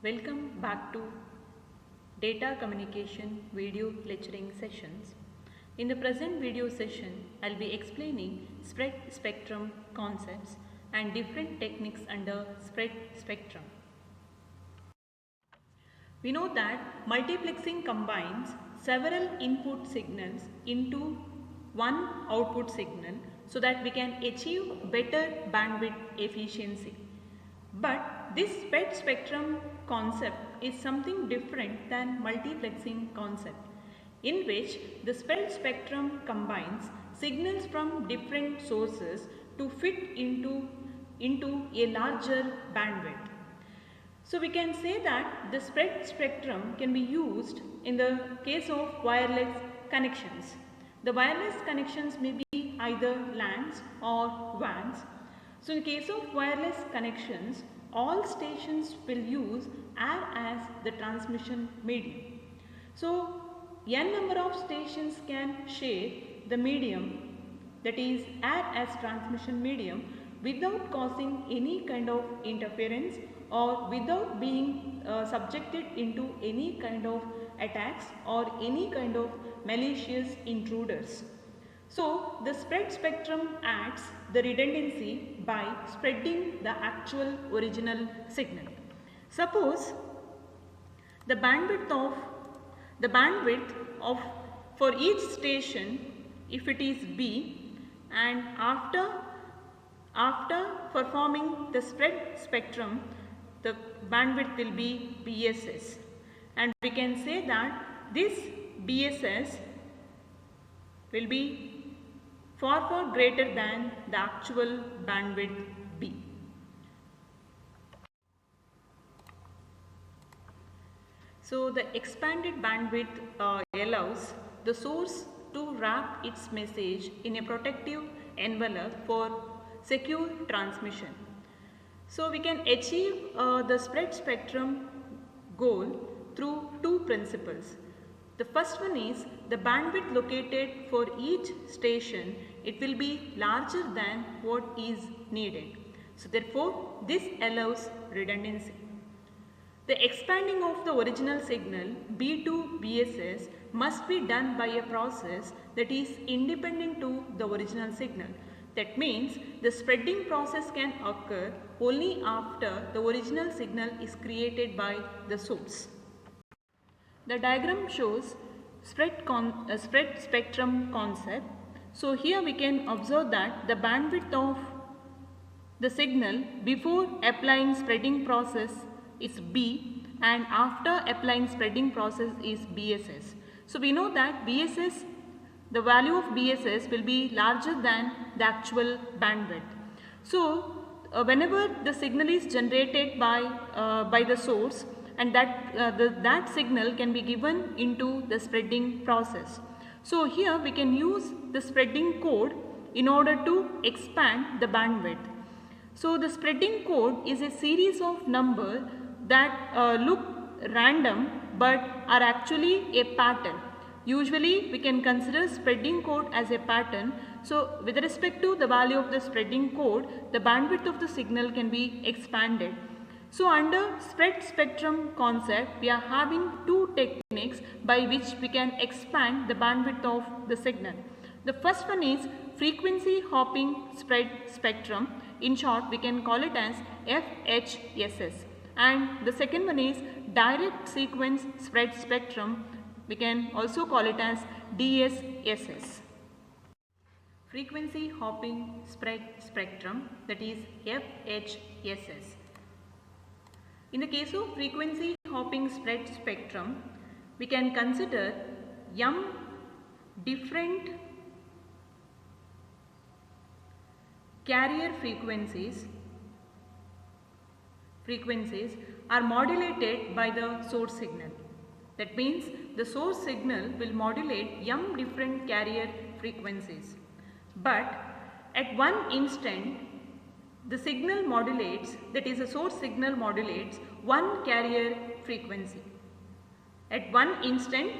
Welcome back to Data Communication video lecturing sessions. In the present video session, I'll be explaining spread spectrum concepts and different techniques under spread spectrum. We know that multiplexing combines several input signals into one output signal so that we can achieve better bandwidth efficiency. But this spread spectrum concept is something different than multiplexing concept, in which the spread spectrum combines signals from different sources to fit into a larger bandwidth. So we can say that the spread spectrum can be used in the case of wireless connections. The wireless connections may be either LANs or WANs. So in case of wireless connections, all stations will use air as the transmission medium. So n number of stations can share the medium, that is air as transmission medium, without causing any kind of interference or without being subjected into any kind of attacks or any kind of malicious intruders. So the spread spectrum adds the redundancy by spreading the actual original signal. Suppose the bandwidth of for each station, if it is B, and after performing the spread spectrum, the bandwidth will be BSS, and we can say that this BSS will be far greater than the actual bandwidth B. So the expanded bandwidth allows the source to wrap its message in a protective envelope for secure transmission. So we can achieve the spread spectrum goal through two principles. The first one is the bandwidth located for each station, it will be larger than what is needed. So therefore this allows redundancy. The expanding of the original signal B to BSS must be done by a process that is independent to the original signal. That means the spreading process can occur only after the original signal is created by the source. The diagram shows spread spectrum concept. So here we can observe that the bandwidth of the signal before applying spreading process is B, and after applying spreading process is BSS. So we know that BSS, the value of BSS will be larger than the actual bandwidth. So whenever the signal is generated by the source, and that signal can be given into the spreading process. So here we can use the spreading code in order to expand the bandwidth. So the spreading code is a series of numbers that look random but are actually a pattern. Usually we can consider spreading code as a pattern. So with respect to the value of the spreading code, the bandwidth of the signal can be expanded. So under spread spectrum concept, we are having two techniques by which we can expand the bandwidth of the signal. The first one is frequency hopping spread spectrum. In short, we can call it as FHSS. And the second one is direct sequence spread spectrum. We can also call it as DSSS. Frequency hopping spread spectrum, that is FHSS. In the case of frequency hopping spread spectrum, we can consider m different carrier frequencies are modulated by the source signal. That means the source signal will modulate m different carrier frequencies. But at one instant, the signal modulates, that is a source signal modulates one carrier frequency. At one instant,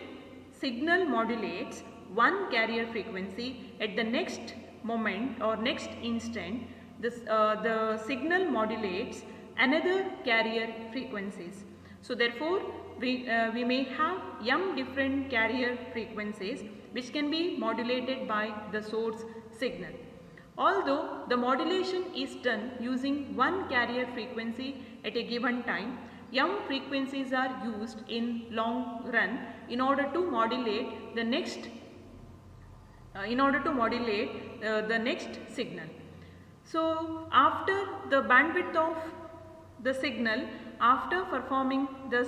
signal modulates one carrier frequency. At the next moment or next instant, the signal modulates another carrier frequencies. So therefore, we may have m different carrier frequencies which can be modulated by the source signal. Although the modulation is done using one carrier frequency at a given time, m frequencies are used in long run in order to modulate the next signal. So after the bandwidth of the signal, after performing the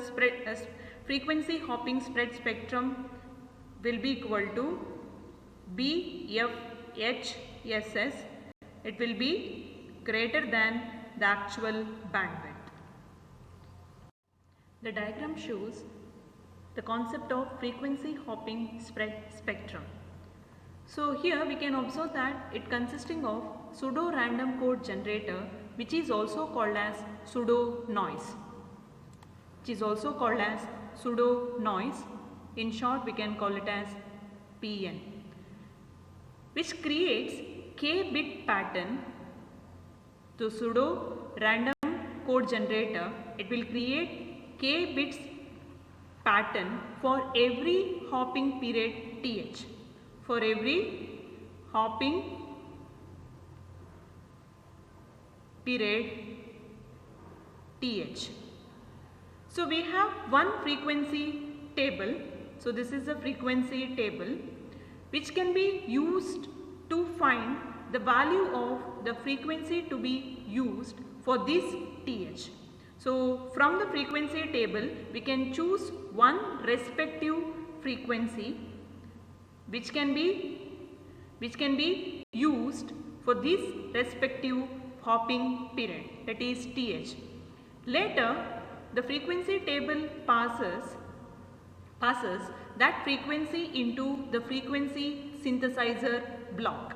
frequency hopping spread spectrum will be equal to BFHSS. It will be greater than the actual bandwidth. The diagram shows the concept of frequency hopping spread spectrum. So here we can observe that it consisting of pseudo random code generator, which is also called as pseudo noise. In short, we can call it as PN, which creates k bit pattern. To pseudo random code generator, it will create k bits pattern for every hopping period th. For every hopping period th. So we have one frequency table. So this is a frequency table which can be used to find the value of the frequency to be used for this th. So from the frequency table we can choose one respective frequency which can be used for this respective hopping period, that is th. Later the frequency table passes that frequency into the frequency synthesizer block.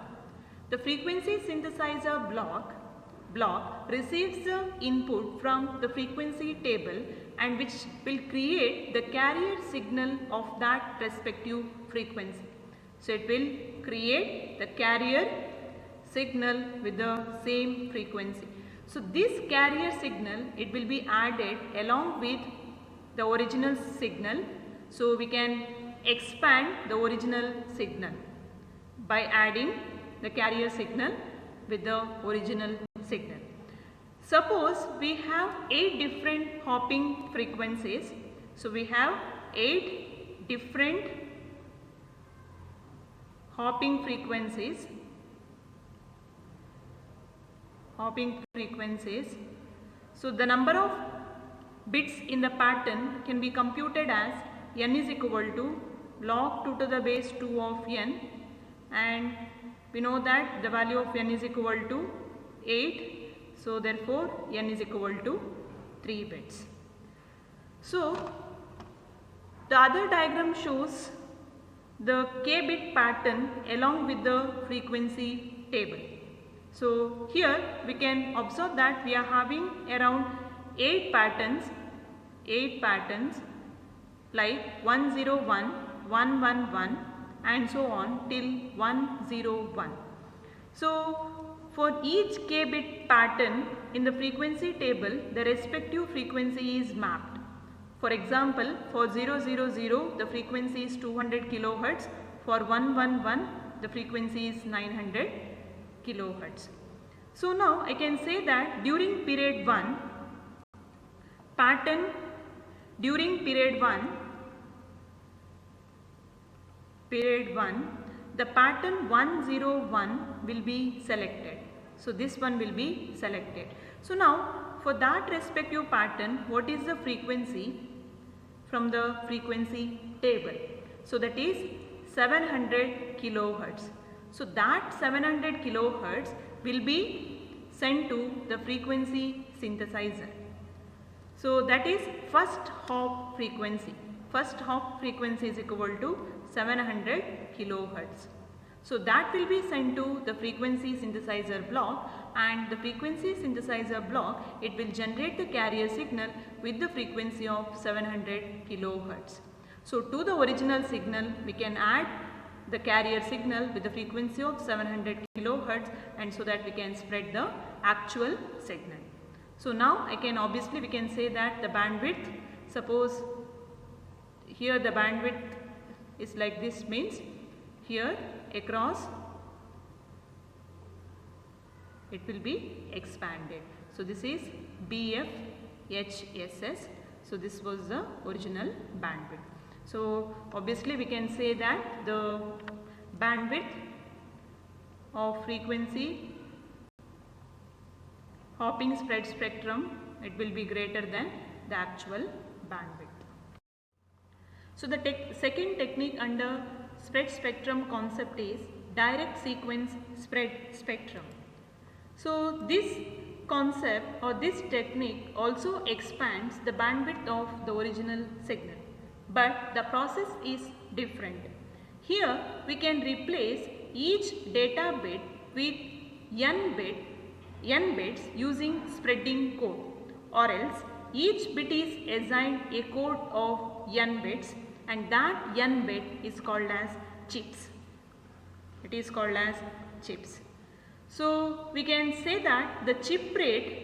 The frequency synthesizer block receives the input from the frequency table and which will create the carrier signal of that respective frequency. So it will create the carrier signal with the same frequency. So this carrier signal, it will be added along with the original signal. So we can expand the original signal by adding the carrier signal with the original signal. Suppose we have 8 different hopping frequencies. So we have 8 different hopping frequencies. So the number of bits in the pattern can be computed as n is equal to log 2 to the base 2 of n, and we know that the value of n is equal to 8. So therefore n is equal to 3 bits. So the other diagram shows the k bit pattern along with the frequency table. So here we can observe that we are having around 8 patterns like 101, 111 and so on till 101. So for each k bit pattern in the frequency table, the respective frequency is mapped. For example, for 000 the frequency is 200 kilohertz, for 111 the frequency is 900 kilohertz. So now I can say that during period 1, the pattern 101 will be selected. So this one will be selected. So now for that respective pattern, what is the frequency from the frequency table? So that is 700 kilohertz. So that 700 kilohertz will be sent to the frequency synthesizer. So that is first hop frequency. First hop frequency is equal to 700 kilohertz. So that will be sent to the frequency synthesizer block, and the frequency synthesizer block, it will generate the carrier signal with the frequency of 700 kilohertz. So to the original signal we can add the carrier signal with the frequency of 700 kilohertz, and so that we can spread the actual signal. So now we can say that the bandwidth Suppose here the bandwidth is like this, means here across it will be expanded. So this is BFHSS. So this was the original bandwidth. So obviously we can say that the bandwidth of frequency hopping spread spectrum, it will be greater than the actual bandwidth. So the second technique under spread spectrum concept is direct sequence spread spectrum. So this concept or this technique also expands the bandwidth of the original signal, but the process is different. Here we can replace each data bit with n bits using spreading code, or else each bit is assigned a code of n bits, and that n bit is called as chips. It is called as chips. So we can say that the chip rate,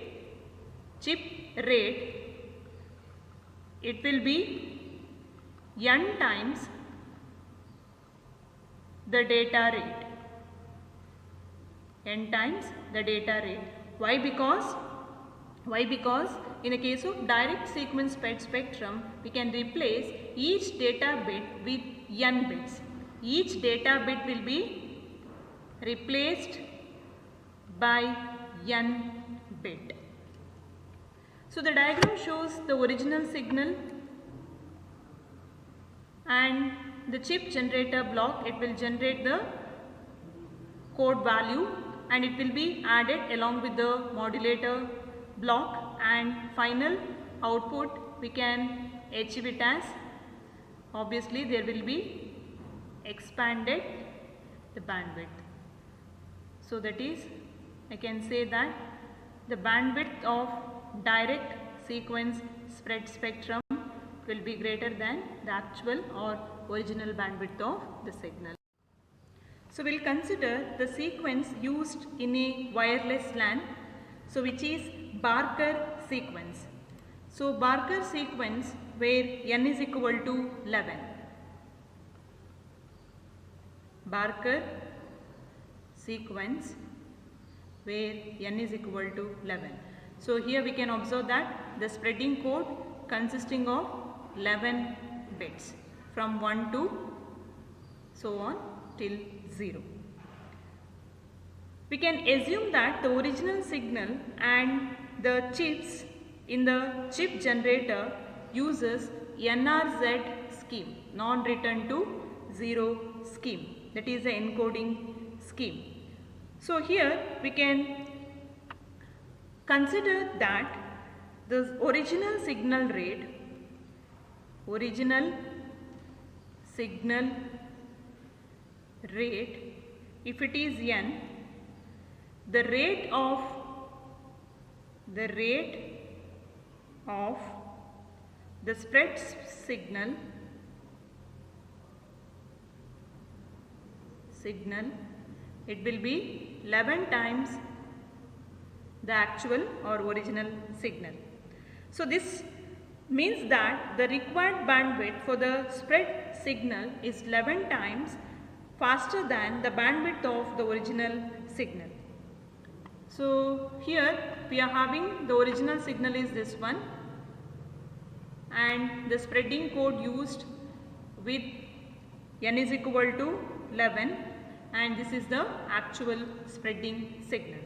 it will be n times the data rate. N times the data rate. Why? Because in a case of direct sequence spread spectrum, we can replace each data bit with n bits. Each data bit will be replaced by n bit. So the diagram shows the original signal and the chip generator block. It will generate the code value and it will be added along with the modulator block, and final output we can achieve it as, obviously there will be expanded the bandwidth. So that is, I can say that the bandwidth of direct sequence spread spectrum will be greater than the actual or original bandwidth of the signal. So we will consider the sequence used in a wireless LAN, so which is Barker sequence. So Barker sequence where n is equal to 11. Barker sequence where n is equal to 11. So here we can observe that the spreading code consisting of 11 bits from 1 to so on till 0. We can assume that the original signal and the chips in the chip generator uses NRZ scheme, non-return to 0 scheme, that is the encoding scheme. So here we can consider that the original signal rate, if it is n, the rate of the spread signal it will be 11 times the actual or original signal. So this means that the required bandwidth for the spread signal is 11 times faster than the bandwidth of the original signal. So here we are having the original signal is this one, and the spreading code used with n is equal to 11, and this is the actual spreading signal.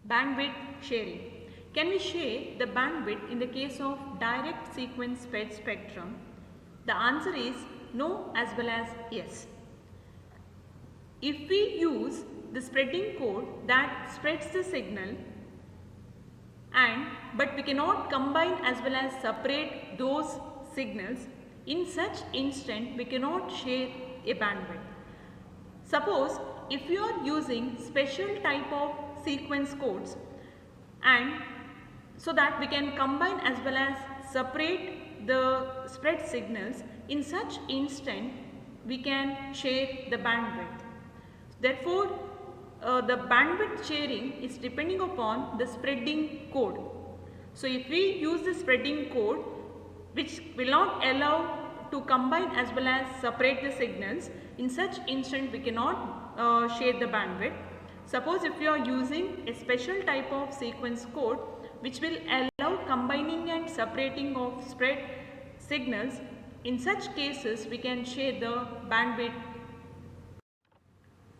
Bandwidth sharing. Can we share the bandwidth in the case of direct sequence spread spectrum? The answer is no as well as yes. If we use the spreading code that spreads the signal but we cannot combine as well as separate those signals, in such instant we cannot share a bandwidth. Suppose if you are using special type of sequence codes and so that we can combine as well as separate the spread signals, in such instant we can share the bandwidth. Therefore, the bandwidth sharing is depending upon the spreading code. So if we use the spreading code, which will not allow to combine as well as separate the signals, in such instant we cannot share the bandwidth. Suppose if you are using a special type of sequence code which will allow combining and separating of spread signals, in such cases we can share the bandwidth.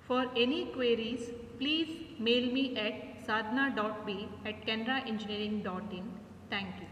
For any queries, please mail me at sadhana.b@canaraengineering.in. Thank you.